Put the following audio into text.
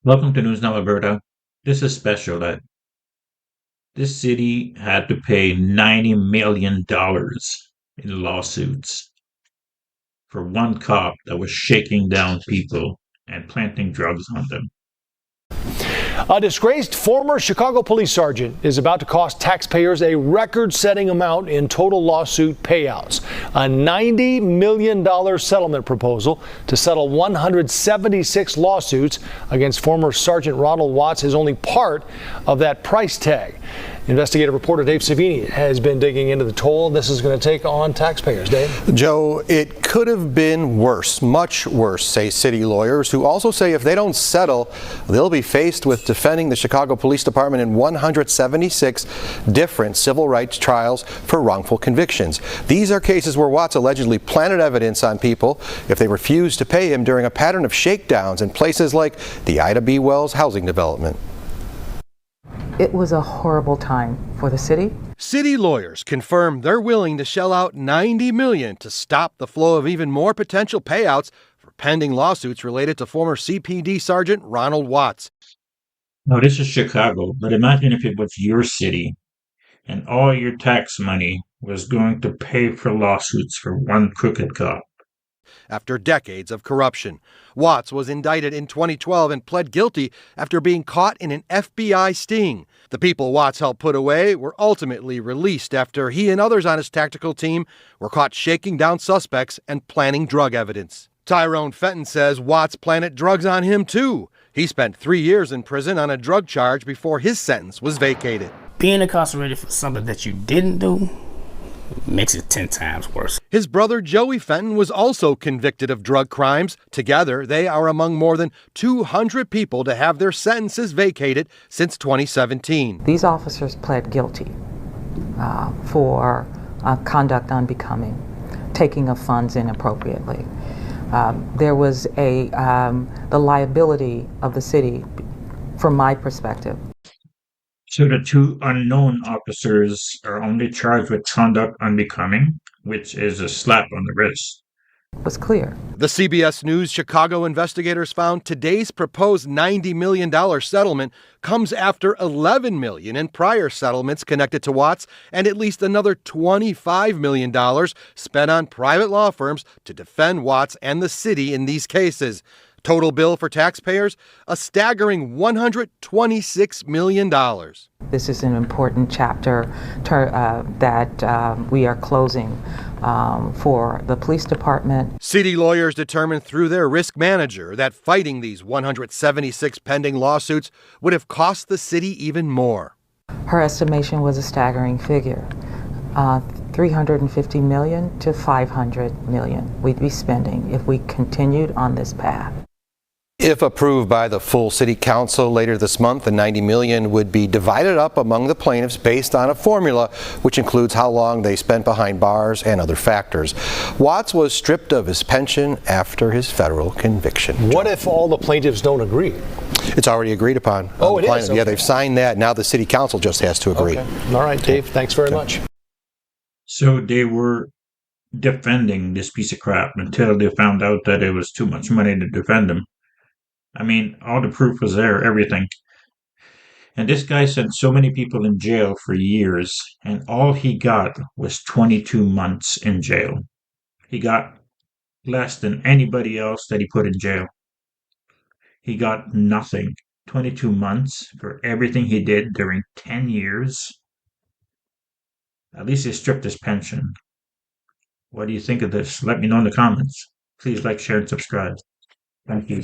Welcome to News Now Alberta. This is special that this city had to pay $90 million in lawsuits for one cop that was shaking down people and planting drugs on them. A disgraced former Chicago police sergeant is about to cost taxpayers a record-setting amount in total lawsuit payouts. A $90 million settlement proposal to settle 176 lawsuits against former Sergeant Ronald Watts is only part of that price tag. Investigative reporter Dave Savini has been digging into the toll this is going to take on taxpayers. Dave? Joe, it could have been worse, much worse, say city lawyers, who also say if they don't settle, they'll be faced with defending the Chicago Police Department in 176 different civil rights trials for wrongful convictions. These are cases where Watts allegedly planted evidence on people if they refused to pay him during a pattern of shakedowns in places like the Ida B. Wells housing development. It was a horrible time for the city. City lawyers confirm they're willing to shell out $90 million to stop the flow of even more potential payouts for pending lawsuits related to former CPD Sergeant Ronald Watts. Now, this is Chicago, but imagine if it was your city and all your tax money was going to pay for lawsuits for one crooked cop. After decades of corruption, Watts was indicted in 2012 and pled guilty after being caught in an FBI sting. The people Watts helped put away were ultimately released after he and others on his tactical team were caught shaking down suspects and planting drug evidence. Tyrone Fenton says Watts planted drugs on him too. He spent 3 years in prison on a drug charge before his sentence was vacated. Being incarcerated for something that you didn't do makes it 10 times worse. His brother Joey Fenton was also convicted of drug crimes. Together, they are among more than 200 people to have their sentences vacated since 2017. These officers pled guilty for conduct unbecoming, taking of funds inappropriately. There was the liability of the city, from my perspective. So the two unknown officers are only charged with conduct unbecoming, which is a slap on the wrist. It was clear. The CBS News Chicago investigators found today's proposed $90 million settlement comes after $11 million in prior settlements connected to Watts and at least another $25 million spent on private law firms to defend Watts and the city in these cases. Total bill for taxpayers, a staggering $126 million. This is an important chapter that we are closing for the police department. City lawyers determined through their risk manager that fighting these 176 pending lawsuits would have cost the city even more. Her estimation was a staggering figure. $350 million to $500 million we'd be spending if we continued on this path. If approved by the full city council later this month, the $90 million would be divided up among the plaintiffs based on a formula which includes how long they spent behind bars and other factors. Watts was stripped of his pension after his federal conviction. What if all the plaintiffs don't agree? It's already agreed upon. Oh, it is? Okay. Yeah, they've signed that. Now the city council just has to agree. Okay. All right, Dave, thanks very much. So they were defending this piece of crap until they found out that it was too much money to defend them. I mean, all the proof was there, everything. And this guy sent so many people in jail for years, and all he got was 22 months in jail. He got less than anybody else that he put in jail. He got nothing. 22 months for everything he did during 10 years. At least he stripped his pension. What do you think of this? Let me know in the comments. Please like, share, and subscribe. Thank you.